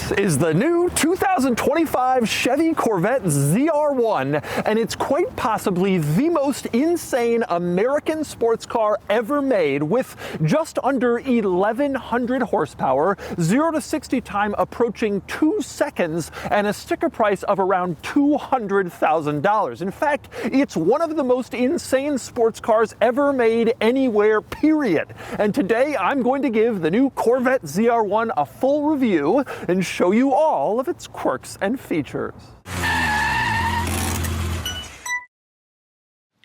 This is the new 2025 Chevy Corvette ZR1, and it's quite possibly the most insane American sports car ever made, with just under 1,100 horsepower, 0 to 60 time approaching 2 seconds, and a sticker price of around $200,000. In fact, it's one of the most insane sports cars ever made anywhere, period. And today I'm going to give the new Corvette ZR1 a full review and show you all of its quirks and features.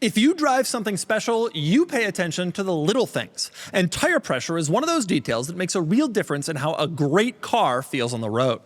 If you drive something special, you pay attention to the little things. And tire pressure is one of those details that makes a real difference in how a great car feels on the road.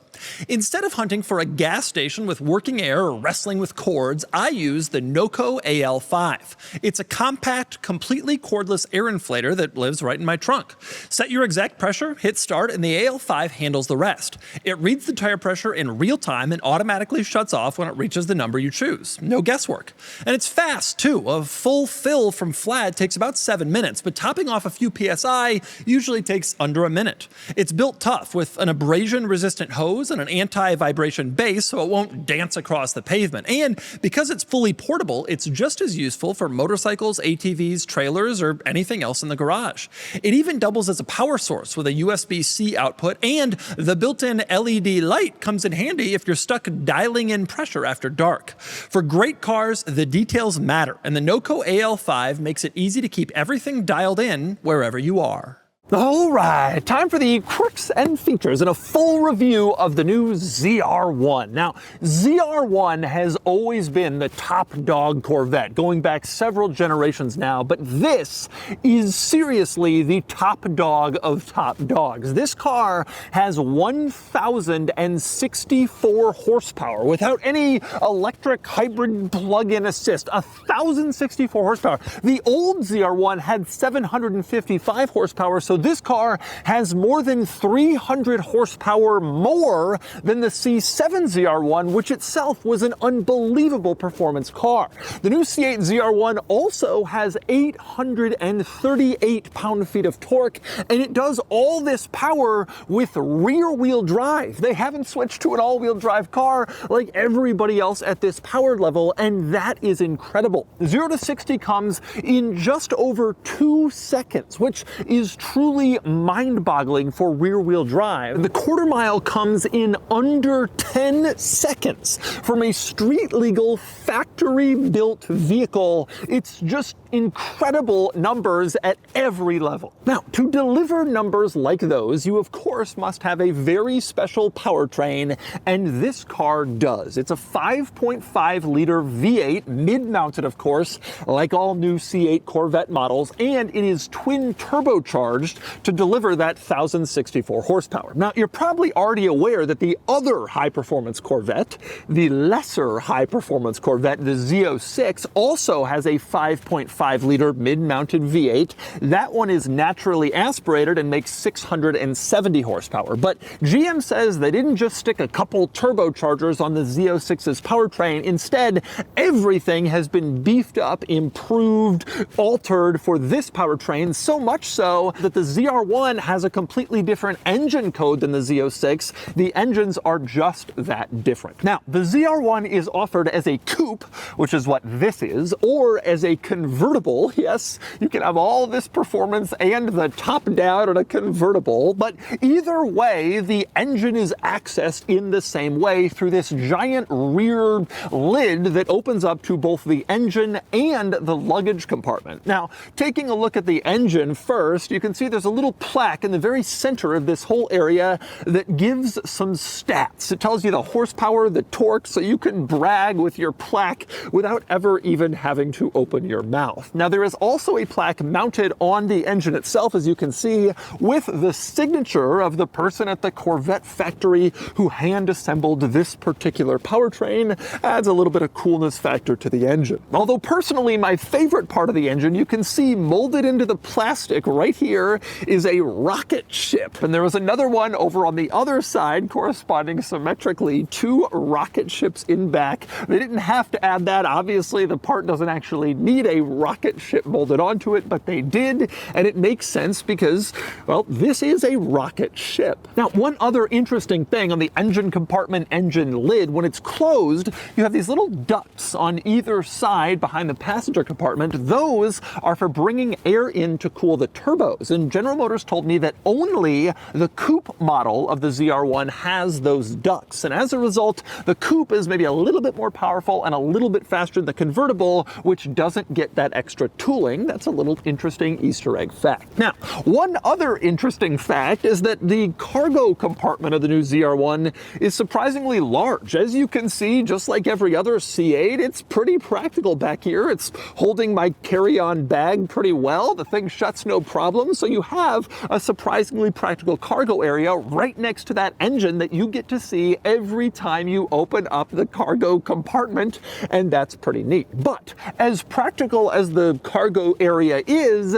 Instead of hunting for a gas station with working air or wrestling with cords, I use the NOCO AL5. It's a compact, completely cordless air inflator that lives right in my trunk. Set your exact pressure, hit start, and the AL5 handles the rest. It reads the tire pressure in real time and automatically shuts off when it reaches the number you choose. No guesswork. And it's fast, too. A full fill from flat takes about 7 minutes, but topping off a few PSI usually takes under a minute. It's built tough, with an abrasion-resistant hose and an anti-vibration base so it won't dance across the pavement. And because it's fully portable, it's just as useful for motorcycles, ATVs, trailers, or anything else in the garage. It even doubles as a power source with a USB-C output, and the built-in LED light comes in handy if you're stuck dialing in pressure after dark. For great cars, the details matter, and the NOCO AL5 makes it easy to keep everything dialed in wherever you are. All right, time for the quirks and features and a full review of the new ZR1. Now, ZR1 has always been the top dog Corvette, going back several generations now, but this is seriously the top dog of top dogs. This car has 1,064 horsepower without any electric hybrid plug-in assist. 1,064 horsepower. The old ZR1 had 755 horsepower, so this car has more than 300 horsepower more than the C7 ZR1, which itself was an unbelievable performance car. The new C8 ZR1 also has 838 pound-feet of torque, and it does all this power with rear-wheel drive. They haven't switched to an all-wheel drive car like everybody else at this power level, and that is incredible. 0 to 60 comes in just over 2 seconds, which is truly mind-boggling for rear-wheel drive. The quarter mile comes in under 10 seconds. From a street-legal, factory-built vehicle, it's just incredible numbers at every level. Now, to deliver numbers like those, you of course must have a very special powertrain, and this car does. It's a 5.5-liter V8, mid-mounted of course, like all new C8 Corvette models, and it is twin turbocharged to deliver that 1,064 horsepower. Now, you're probably already aware that the other high-performance Corvette, the lesser high-performance Corvette, the Z06, also has a 5.5-liter mid-mounted V8. That one is naturally aspirated and makes 670 horsepower. But GM says they didn't just stick a couple turbochargers on the Z06's powertrain. Instead, everything has been beefed up, improved, altered for this powertrain, so much so that the ZR1 has a completely different engine code than the Z06. The engines are just that different. Now, the ZR1 is offered as a coupe, which is what this is, or as a convertible. Yes, you can have all this performance and the top down in a convertible, but either way, the engine is accessed in the same way through this giant rear lid that opens up to both the engine and the luggage compartment. Now, taking a look at the engine first, you can see there's a little plaque in the very center of this whole area that gives some stats. It tells you the horsepower, the torque, so you can brag with your plaque without ever even having to open your mouth. Now, there is also a plaque mounted on the engine itself, as you can see, with the signature of the person at the Corvette factory who hand-assembled this particular powertrain. Adds a little bit of coolness factor to the engine. Although personally, my favorite part of the engine, you can see molded into the plastic right here, is a rocket ship. And there was another one over on the other side corresponding symmetrically, 2 rocket ships in back. They didn't have to add that. Obviously, the part doesn't actually need a rocket ship molded onto it, but they did, and it makes sense because, well, this is a rocket ship. Now, one other interesting thing on the engine compartment engine lid, when it's closed, you have these little ducts on either side behind the passenger compartment. Those are for bringing air in to cool the turbos, and General Motors told me that only the coupe model of the ZR1 has those ducts, and as a result, the coupe is maybe a little bit more powerful and a little bit faster than the convertible, which doesn't get that extra tooling. That's a little interesting Easter egg fact. Now, one other interesting fact is that the cargo compartment of the new ZR1 is surprisingly large. As you can see, just like every other C8, it's pretty practical back here. It's holding my carry-on bag pretty well. The thing shuts no problem, so you have a surprisingly practical cargo area right next to that engine that you get to see every time you open up the cargo compartment, and that's pretty neat. But as practical as the cargo area is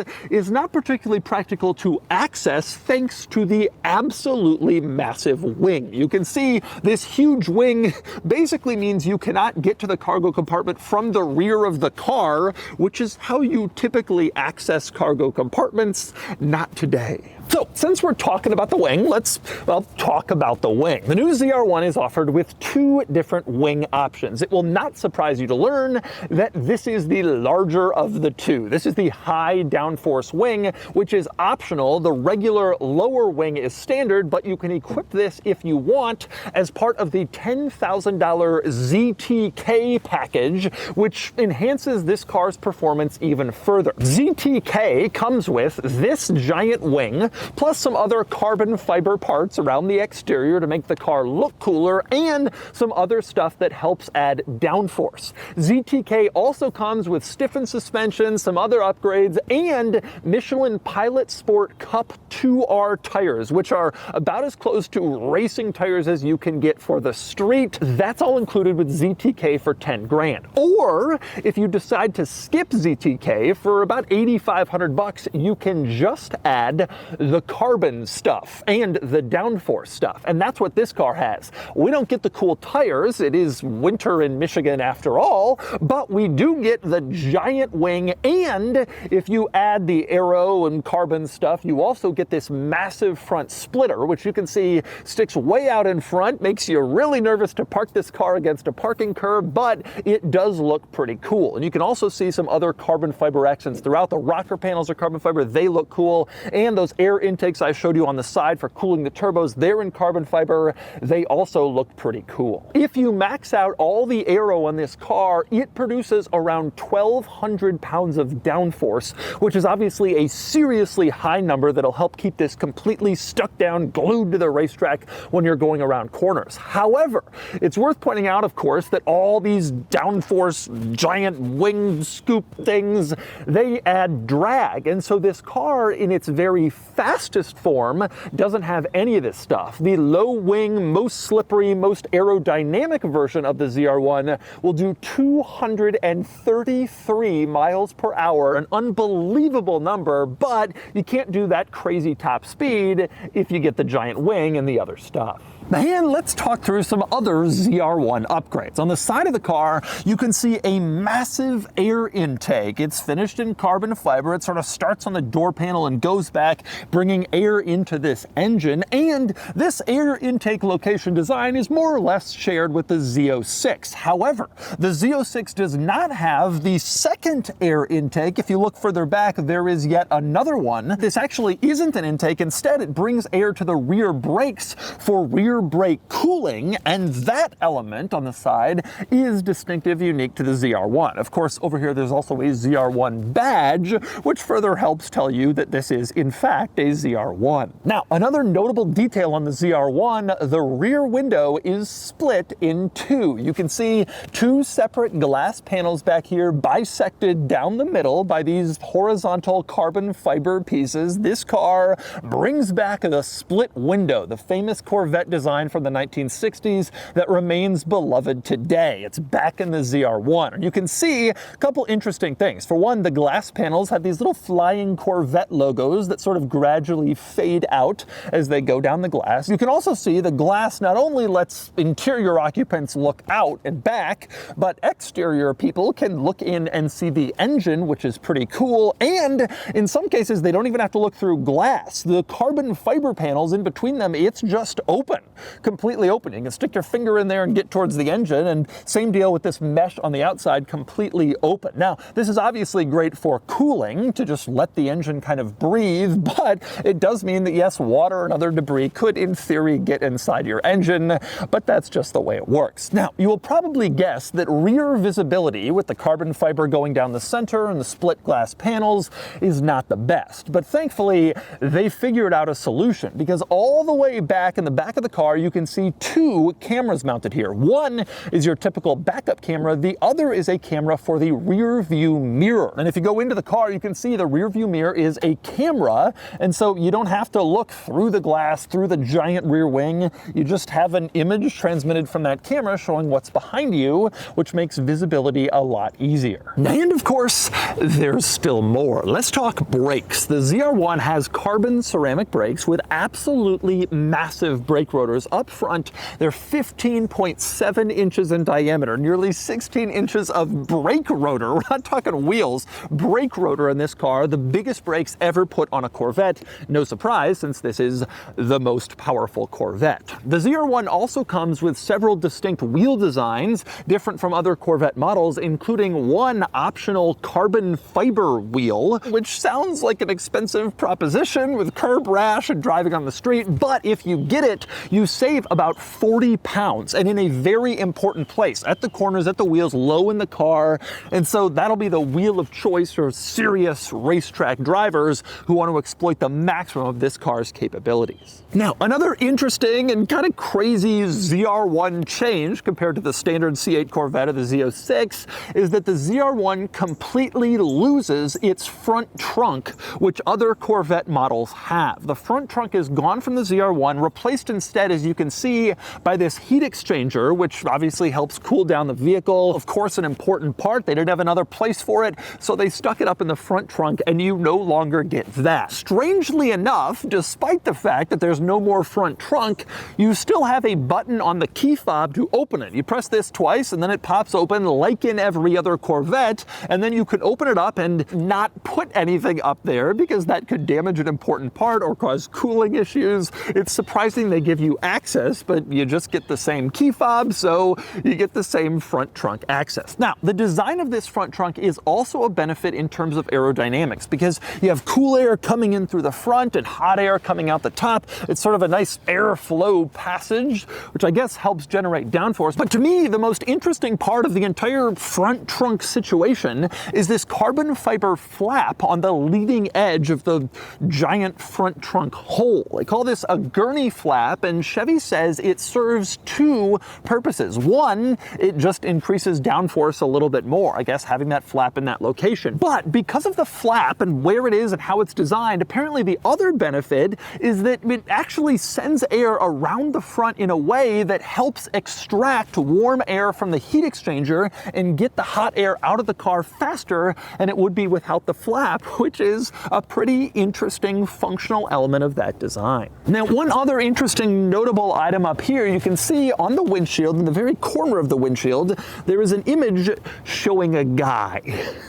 not particularly practical to access thanks to the absolutely massive wing. You can see this huge wing basically means you cannot get to the cargo compartment from the rear of the car, which is how you typically access cargo compartments. Not today. So, since we're talking about the wing, let's, well, talk about the wing. The new ZR1 is offered with two different wing options. It will not surprise you to learn that this is the larger of the two. This is the high downforce wing, which is optional. The regular lower wing is standard, but you can equip this if you want as part of the $10,000 ZTK package, which enhances this car's performance even further. ZTK comes with this giant wing, plus some other carbon fiber parts around the exterior to make the car look cooler, and some other stuff that helps add downforce. ZTK also comes with stiffened suspension, some other upgrades, and Michelin Pilot Sport Cup 2R tires, which are about as close to racing tires as you can get for the street. That's all included with ZTK for 10 grand. Or if you decide to skip ZTK for about 8,500 bucks, you can just add the carbon stuff and the downforce stuff, and that's what this car has. We don't get the cool tires, it is winter in Michigan after all, but we do get the giant wing, and if you add the aero and carbon stuff, you also get this massive front splitter, which you can see sticks way out in front, makes you really nervous to park this car against a parking curb, but it does look pretty cool. And you can also see some other carbon fiber accents throughout. The rocker panels are carbon fiber, they look cool, and those air intakes I showed you on the side for cooling the turbos, they're in carbon fiber. They also look pretty cool. If you max out all the aero on this car, it produces around 1,200 pounds of downforce, which is obviously a seriously high number that'll help keep this completely stuck down, glued to the racetrack when you're going around corners. However, it's worth pointing out, of course, that all these downforce giant wing scoop things, they add drag, and so this car in its very fastest form doesn't have any of this stuff. The low wing, most slippery, most aerodynamic version of the ZR1 will do 233 miles per hour, an unbelievable number, but you can't do that crazy top speed if you get the giant wing and the other stuff. And let's talk through some other ZR1 upgrades. On the side of the car, you can see a massive air intake. It's finished in carbon fiber. It sort of starts on the door panel and goes back, bringing air into this engine. And this air intake location design is more or less shared with the Z06. However, the Z06 does not have the second air intake. If you look further back, there is yet another one. This actually isn't an intake. Instead, it brings air to the rear brakes for rear brake cooling, and that element on the side is distinctive, unique to the ZR1. Of course, over here there's also a ZR1 badge, which further helps tell you that this is in fact a ZR1. Now, another notable detail on the ZR1, the rear window is split in two. You can see two separate glass panels back here bisected down the middle by these horizontal carbon fiber pieces. This car brings back the split window, the famous Corvette design design from the 1960s that remains beloved today. It's back in the ZR1. And you can see a couple interesting things. For one, the glass panels have these little flying Corvette logos that sort of gradually fade out as they go down the glass. You can also see the glass not only lets interior occupants look out and back, but exterior people can look in and see the engine, which is pretty cool. And in some cases, they don't even have to look through glass. The carbon fiber panels in between them, it's just open, completely open. You can stick your finger in there and get towards the engine, and same deal with this mesh on the outside, completely open. Now, this is obviously great for cooling, to just let the engine kind of breathe, but it does mean that yes, water and other debris could in theory get inside your engine, but that's just the way it works. Now, you will probably guess that rear visibility with the carbon fiber going down the center and the split glass panels is not the best, but thankfully they figured out a solution, because all the way back in the back of the car you can see two cameras mounted here. One is your typical backup camera, the other is a camera for the rear view mirror. And if you go into the car, you can see the rear view mirror is a camera, and so you don't have to look through the glass, through the giant rear wing. You just have an image transmitted from that camera showing what's behind you, which makes visibility a lot easier. And of course, there's still more. Let's talk brakes. The ZR1 has carbon ceramic brakes with absolutely massive brake rotors up front. They're 15.7 inches in diameter, nearly 16 inches of brake rotor. We're not talking wheels, brake rotor in this car, the biggest brakes ever put on a Corvette. No surprise, since this is the most powerful Corvette. The ZR1 also comes with several distinct wheel designs, different from other Corvette models, including one optional carbon fiber wheel, which sounds like an expensive proposition with curb rash and driving on the street, but if you get it, you save about 40 pounds, and in a very important place, at the corners, at the wheels, low in the car, and so that'll be the wheel of choice for serious racetrack drivers who want to exploit the maximum of this car's capabilities. Now, another interesting and kind of crazy ZR1 change compared to the standard C8 Corvette of the Z06 is that the ZR1 completely loses its front trunk, which other Corvette models have. The front trunk is gone from the ZR1, replaced instead, as you can see, by this heat exchanger, which obviously helps cool down the vehicle. Of course, an important part. They didn't have another place for it, so they stuck it up in the front trunk, and you no longer get that. Strangely enough, despite the fact that there's no more front trunk, you still have a button on the key fob to open it. You press this twice, and then it pops open like in every other Corvette, and then you could open it up and not put anything up there because that could damage an important part or cause cooling issues. It's surprising they give you access, but you just get the same key fob, so you get the same front trunk access. Now, the design of this front trunk is also a benefit in terms of aerodynamics, because you have cool air coming in through the front and hot air coming out the top. It's sort of a nice airflow passage, which I guess helps generate downforce. But to me, the most interesting part of the entire front trunk situation is this carbon fiber flap on the leading edge of the giant front trunk hole. They call this a gurney flap, and Chevy says it serves two purposes. One, it just increases downforce a little bit more, I guess, having that flap in that location. But because of the flap and where it is and how it's designed, apparently the other benefit is that it actually sends air around the front in a way that helps extract warm air from the heat exchanger and get the hot air out of the car faster than it would be without the flap, which is a pretty interesting functional element of that design. Now, one other interesting notable item up here, you can see on the windshield, in the very corner of the windshield, there is an image showing a guy.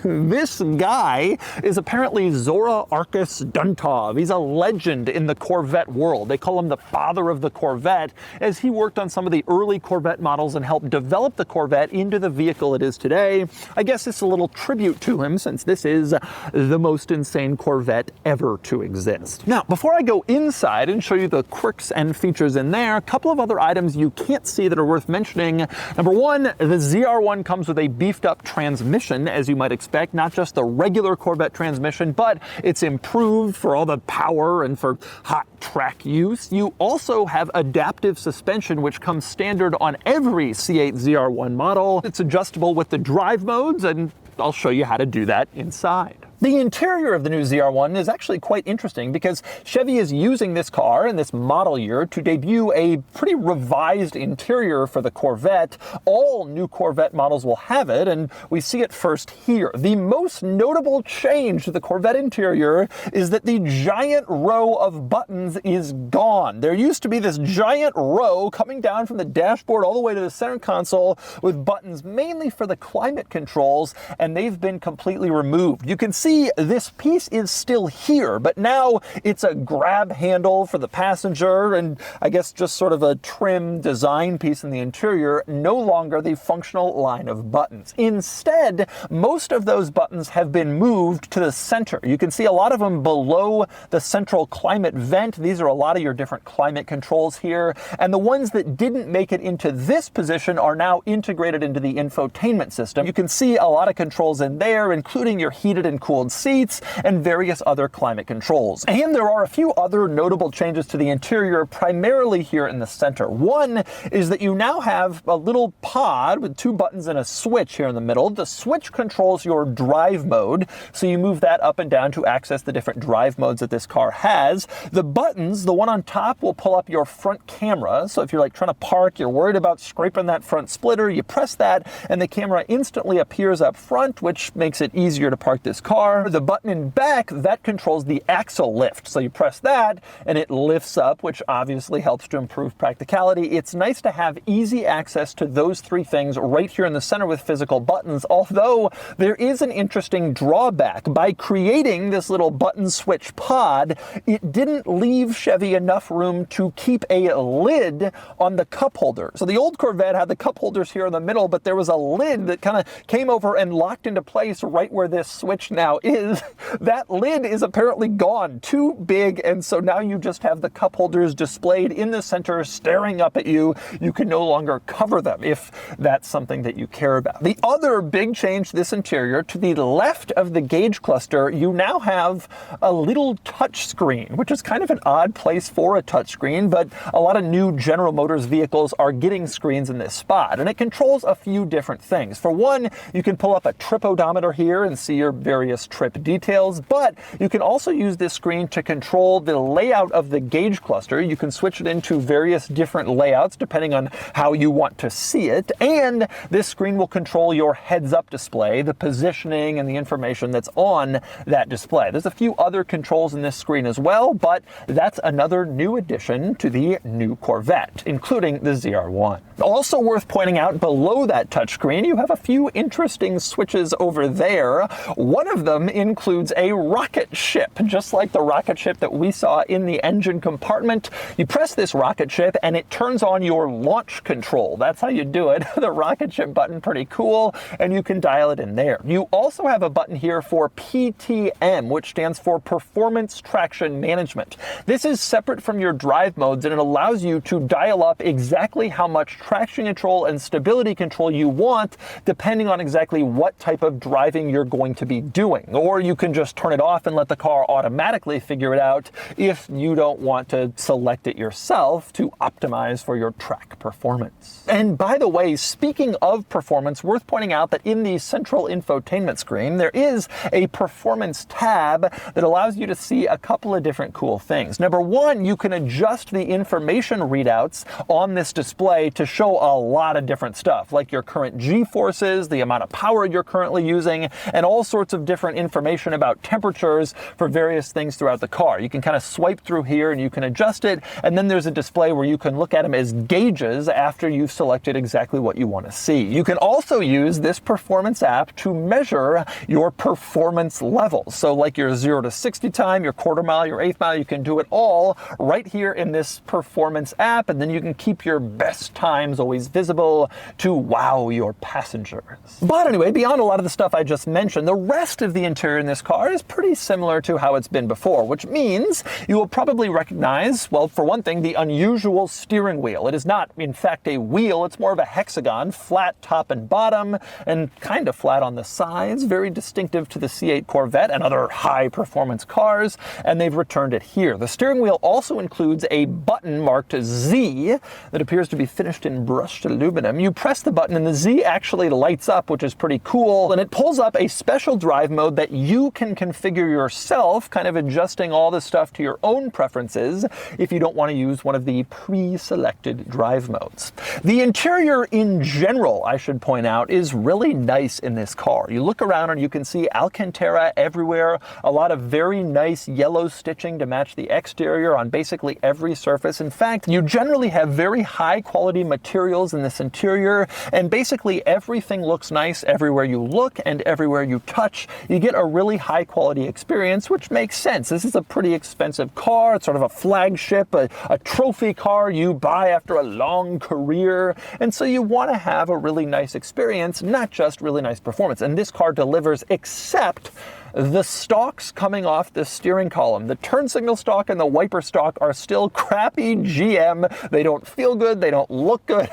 This guy is apparently Zora Arkus Duntov. He's a legend in the Corvette world. They call him the father of the Corvette, as he worked on some of the early Corvette models and helped develop the Corvette into the vehicle it is today. I guess it's a little tribute to him, since this is the most insane Corvette ever to exist. Now, before I go inside and show you the quirks and features in there, a couple of other items you can't see that are worth mentioning. Number one, the ZR1 comes with a beefed up transmission, as you might expect, not just the regular Corvette transmission, but it's improved for all the power and for hot track use. You also have adaptive suspension, which comes standard on every C8 ZR1 model. It's adjustable with the drive modes, and I'll show you how to do that inside. The interior of the new ZR1 is actually quite interesting because Chevy is using this car in this model year to debut a pretty revised interior for the Corvette. All new Corvette models will have it, and we see it first here. The most notable change to the Corvette interior is that the giant row of buttons is gone. There used to be this giant row coming down from the dashboard all the way to the center console with buttons mainly for the climate controls, and they've been completely removed. You can see this piece is still here, but now it's a grab handle for the passenger and I guess just sort of a trim design piece in the interior, no longer the functional line of buttons. Instead, most of those buttons have been moved to the center. You can see a lot of them below the central climate vent. These are a lot of your different climate controls here, and the ones that didn't make it into this position are now integrated into the infotainment system. You can see a lot of controls in there, including your heated and cooled seats and various other climate controls. And there are a few other notable changes to the interior, primarily here in the center. One is that you now have a little pod with two buttons and a switch here in the middle. The switch controls your drive mode, so you move that up and down to access the different drive modes that this car has. The buttons, the one on top will pull up your front camera, so if you're like trying to park, you're worried about scraping that front splitter, you press that and the camera instantly appears up front, which makes it easier to park this car. The button in back, that controls the axle lift. So you press that and it lifts up, which obviously helps to improve practicality. It's nice to have easy access to those three things right here in the center with physical buttons, although there is an interesting drawback. By creating this little button switch pod, it didn't leave Chevy enough room to keep a lid on the cup holder. So the old Corvette had the cup holders here in the middle, but there was a lid that kind of came over and locked into place right where this switch now is. That lid is apparently gone, too big, and so now you just have the cup holders displayed in the center staring up at you. You can no longer cover them if that's something that you care about. The other big change to this interior, to the left of the gauge cluster, you now have a little touch screen, which is kind of an odd place for a touch screen, but a lot of new General Motors vehicles are getting screens in this spot, and it controls a few different things. For one, you can pull up a trip odometer here and see your various trip details, but you can also use this screen to control the layout of the gauge cluster. You can switch it into various different layouts depending on how you want to see it, and this screen will control your heads-up display, the positioning and the information that's on that display. There's a few other controls in this screen as well, but that's another new addition to the new Corvette, including the ZR1. Also worth pointing out, below that touchscreen, you have a few interesting switches over there. One of them includes a rocket ship, just like the rocket ship that we saw in the engine compartment. You press this rocket ship and it turns on your launch control. That's how you do it. The rocket ship button, pretty cool, and you can dial it in there. You also have a button here for PTM, which stands for Performance Traction Management. This is separate from your drive modes, and it allows you to dial up exactly how much traction control and stability control you want, depending on exactly what type of driving you're going to be doing. Or you can just turn it off and let the car automatically figure it out if you don't want to select it yourself to optimize for your track performance. And by the way, speaking of performance, worth pointing out that in the central infotainment screen, there is a performance tab that allows you to see a couple of different cool things. Number one, you can adjust the information readouts on this display to show a lot of different stuff, like your current G-forces, the amount of power you're currently using, and all sorts of different information about temperatures for various things throughout the car. You can kind of swipe through here and you can adjust it, and then there's a display where you can look at them as gauges after you've selected exactly what you want to see. You can also use this performance app to measure your performance levels. So like your 0 to 60 time, your quarter mile, your eighth mile, you can do it all right here in this performance app, and then you can keep your best times always visible to wow your passengers. But anyway, beyond a lot of the stuff I just mentioned, the rest of the interior in this car is pretty similar to how it's been before, which means you will probably recognize, well, for one thing, the unusual steering wheel. It is not, in fact, a wheel. It's more of a hexagon, flat top and bottom, and kind of flat on the sides, very distinctive to the C8 Corvette and other high-performance cars, and they've returned it here. The steering wheel also includes a button marked Z that appears to be finished in brushed aluminum. You press the button and the Z actually lights up, which is pretty cool, and it pulls up a special drive mode mode that you can configure yourself, kind of adjusting all the stuff to your own preferences if you don't want to use one of the pre-selected drive modes. The interior in general, I should point out, is really nice in this car. You look around and you can see Alcantara everywhere, a lot of very nice yellow stitching to match the exterior on basically every surface. In fact, you generally have very high quality materials in this interior, and basically everything looks nice everywhere you look and everywhere you touch. You get a really high quality experience, which makes sense. This is a pretty expensive car. It's sort of a flagship, a trophy car you buy after a long career, and so you want to have a really nice experience, not just really nice performance. And this car delivers, except the stalks coming off the steering column. The turn signal stalk and the wiper stalk are still crappy GM. They don't feel good. They don't look good.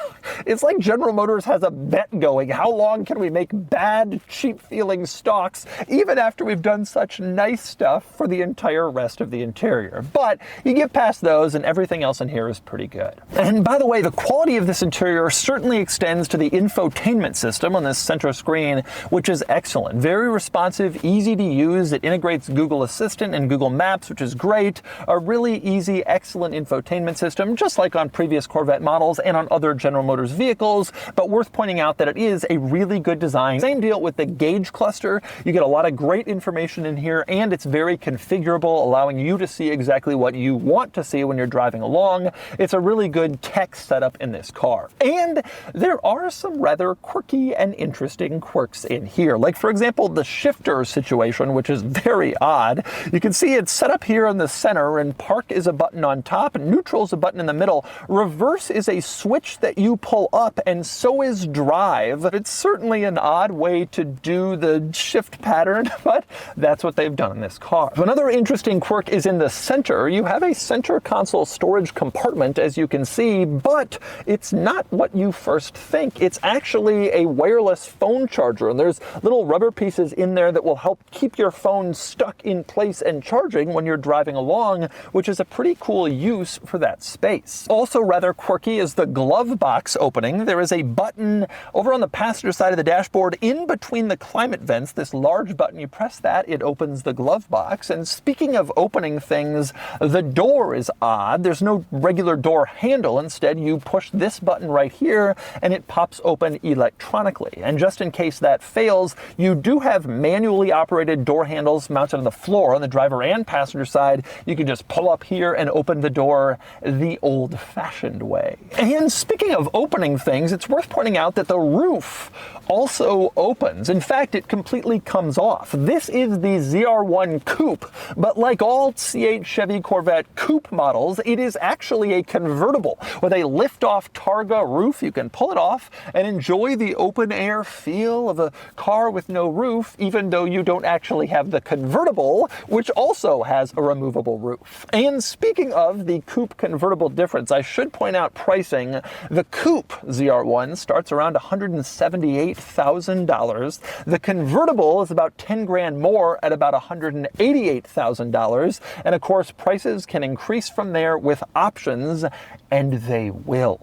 It's like General Motors has a bet going. How long can we make bad, cheap-feeling stalks, even after we've done such nice stuff for the entire rest of the interior? But you get past those, and everything else in here is pretty good. And by the way, the quality of this interior certainly extends to the infotainment system on this center screen, which is excellent. Very responsive, easy to use. It integrates Google Assistant and Google Maps, which is great. A really easy, excellent infotainment system, just like on previous Corvette models and on other General Motors vehicles, but worth pointing out that it is a really good design. Same deal with the gauge cluster. You get a lot of great information in here, and it's very configurable, allowing you to see exactly what you want to see when you're driving along. It's a really good tech setup in this car. And there are some rather quirky and interesting quirks in here. Like, for example, the shifter situation, which is very odd. You can see it's set up here in the center, and park is a button on top, and neutral is a button in the middle. Reverse is a switch that you pull up, and so is drive. It's certainly an odd way to do the shift pattern, but that's what they've done in this car. Another interesting quirk is in the center. You have a center console storage compartment, as you can see, but it's not what you first think. It's actually a wireless phone charger, and there's little rubber pieces in there that will help keep your phone stuck in place and charging when you're driving along, which is a pretty cool use for that space. Also rather quirky is the glove box opening. There is a button over on the passenger side of the dashboard in between the climate vents, this large button. You press that, it opens the glove box. And speaking of opening things, the door is odd. There's no regular door handle. Instead, you push this button right here and it pops open electronically. And just in case that fails, you do have manually operated door handles mounted on the floor on the driver and passenger side. You can just pull up here and open the door the old-fashioned way. And speaking of opening things, it's worth pointing out that the roof also opens. In fact, it completely comes off. This is the ZR1 Coupe, but like all C8 Chevy Corvette Coupe models, it is actually a convertible with a lift-off Targa roof. You can pull it off and enjoy the open-air feel of a car with no roof, even though you don't actually have the convertible, which also has a removable roof. And speaking of the Coupe convertible difference, I should point out pricing. The Coupe ZR1 starts around $178,000. The convertible is about 10 grand more at about $188,000. And of course, prices can increase from there with options, and they will.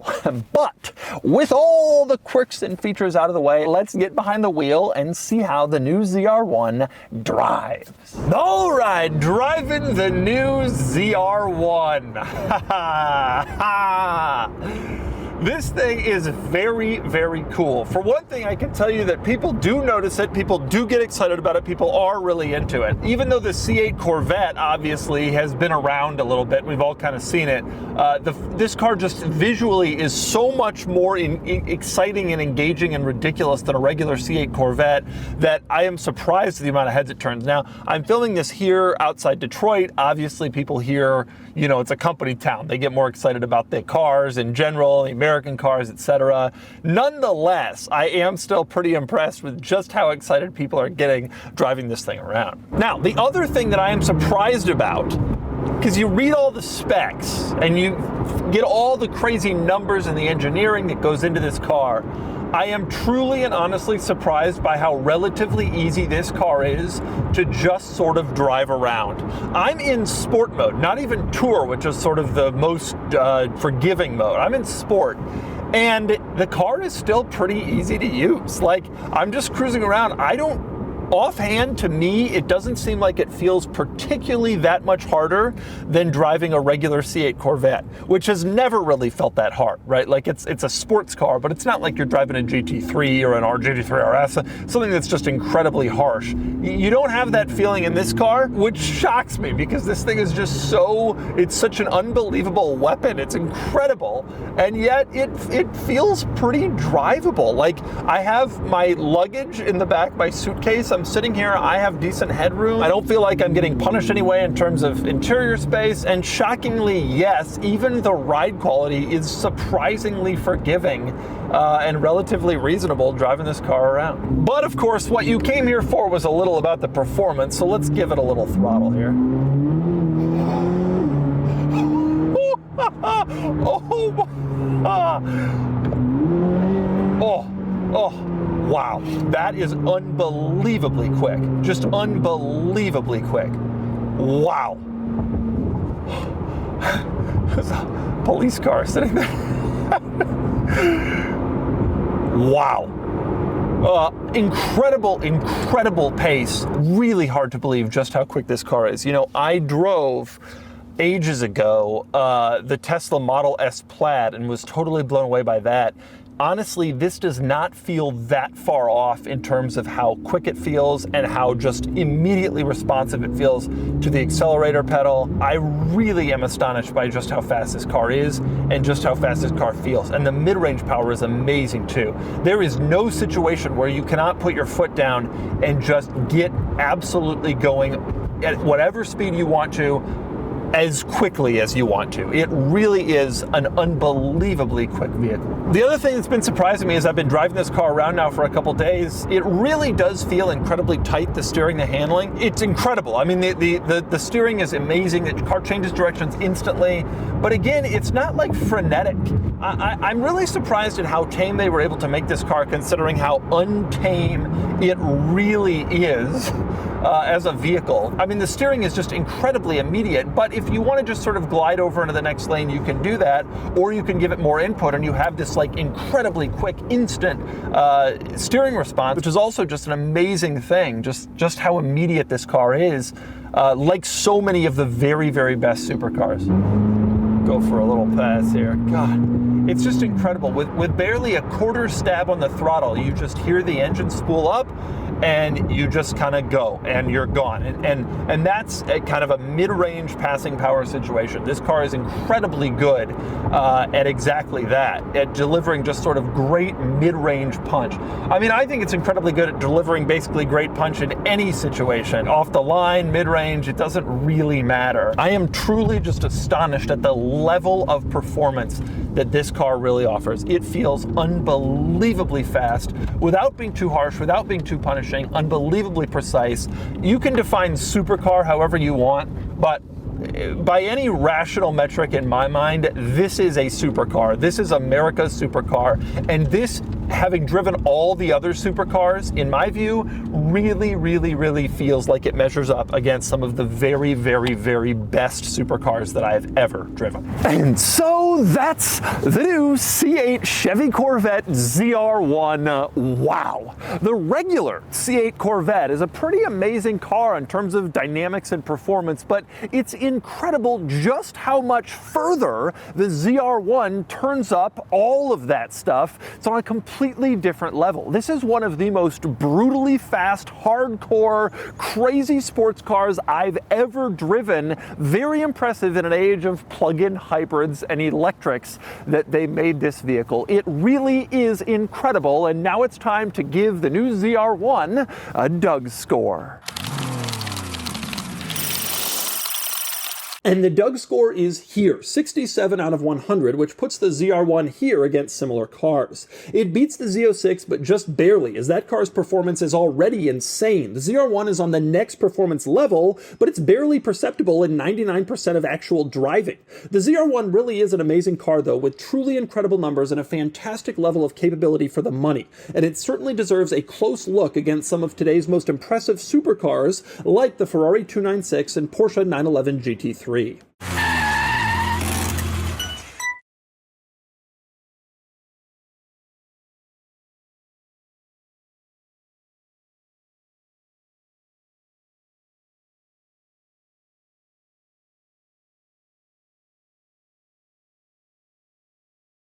But with all the quirks and features out of the way, let's get behind the wheel and see how the new ZR1 drives. All right, driving the new ZR1. This thing is very, very cool. For one thing, I can tell you that people do notice it, people do get excited about it, people are really into it. Even though the C8 Corvette obviously has been around a little bit, we've all kind of seen it, this car just visually is so much more exciting and engaging and ridiculous than a regular C8 Corvette that I am surprised at the amount of heads it turns. Now, I'm filming this here outside Detroit. Obviously, people here, you know, it's a company town. They get more excited about the cars in general, the American cars, etc. Nonetheless, I am still pretty impressed with just how excited people are getting driving this thing around. Now, the other thing that I am surprised about, because you read all the specs and you get all the crazy numbers and the engineering that goes into this car, I am truly and honestly surprised by how relatively easy this car is to just sort of drive around. I'm in sport mode, not even tour, which is sort of the most forgiving mode. I'm in sport. And the car is still pretty easy to use. Like, I'm just cruising around. I don't Offhand, to me, it doesn't seem like it feels particularly that much harder than driving a regular C8 Corvette, which has never really felt that hard, right? Like it's a sports car, but it's not like you're driving a GT3 or an GT3 RS, something that's just incredibly harsh. You don't have that feeling in this car, which shocks me because this thing is just so, it's such an unbelievable weapon. It's incredible, and yet it feels pretty drivable. Like, I have my luggage in the back, my suitcase. I'm sitting here, I have decent headroom. I don't feel like I'm getting punished anyway in terms of interior space, and shockingly, yes, even the ride quality is surprisingly forgiving and relatively reasonable driving this car around. But of course, what you came here for was a little about the performance, so let's give it a little throttle here. Oh, wow. That is unbelievably quick. Just unbelievably quick. Wow. There's a police car sitting there. Wow. Incredible pace. Really hard to believe just how quick this car is. You know, I drove ages ago the Tesla Model S Plaid and was totally blown away by that. Honestly, this does not feel that far off in terms of how quick it feels and how just immediately responsive it feels to the accelerator pedal. I really am astonished by just how fast this car is and just how fast this car feels. And the mid-range power is amazing too. There is no situation where you cannot put your foot down and just get absolutely going at whatever speed you want to, as quickly as you want to. It really is an unbelievably quick vehicle. The other thing that's been surprising me is I've been driving this car around now for a couple days. It really does feel incredibly tight, the steering, the handling. It's incredible. I mean, the steering is amazing. The car changes directions instantly. But again, it's not like frenetic. I'm really surprised at how tame they were able to make this car, considering how untame it really is as a vehicle. I mean, the steering is just incredibly immediate, but if you want to just sort of glide over into the next lane, you can do that, or you can give it more input and you have this like incredibly quick, instant steering response, which is also just an amazing thing, just how immediate this car is, like so many of the very, very best supercars. Go for a little pass here. God, it's just incredible. With barely a quarter stab on the throttle, you just hear the engine spool up and you just kind of go and you're gone. And that's a kind of a mid-range passing power situation. This car is incredibly good at exactly that, at delivering just sort of great mid-range punch. I mean, I think it's incredibly good at delivering basically great punch in any situation. Off the line, mid-range, it doesn't really matter. I am truly just astonished at the level of performance that this car really offers. It feels unbelievably fast without being too harsh, without being too punishing, unbelievably precise. You can define supercar however you want, but by any rational metric in my mind, this is a supercar. This is America's supercar. And this, having driven all the other supercars, in my view, really feels like it measures up against some of the very, very best supercars that I've ever driven. And so that's the new C8 Chevy Corvette ZR1. Wow. The regular C8 Corvette is a pretty amazing car in terms of dynamics and performance, but it's incredible just how much further the ZR1 turns up all of that stuff. It's on a completely different level. This is one of the most brutally fast, hardcore, crazy sports cars I've ever driven. Very impressive in an age of plug-in hybrids and electrics that they made this vehicle. It really is incredible, and now it's time to give the new ZR1 a DougScore. And the DougScore is here, 67 out of 100, which puts the ZR1 here against similar cars. It beats the Z06, but just barely, as that car's performance is already insane. The ZR1 is on the next performance level, but it's barely perceptible in 99% of actual driving. The ZR1 really is an amazing car, though, with truly incredible numbers and a fantastic level of capability for the money. And it certainly deserves a close look against some of today's most impressive supercars, like the Ferrari 296 and Porsche 911 GT3.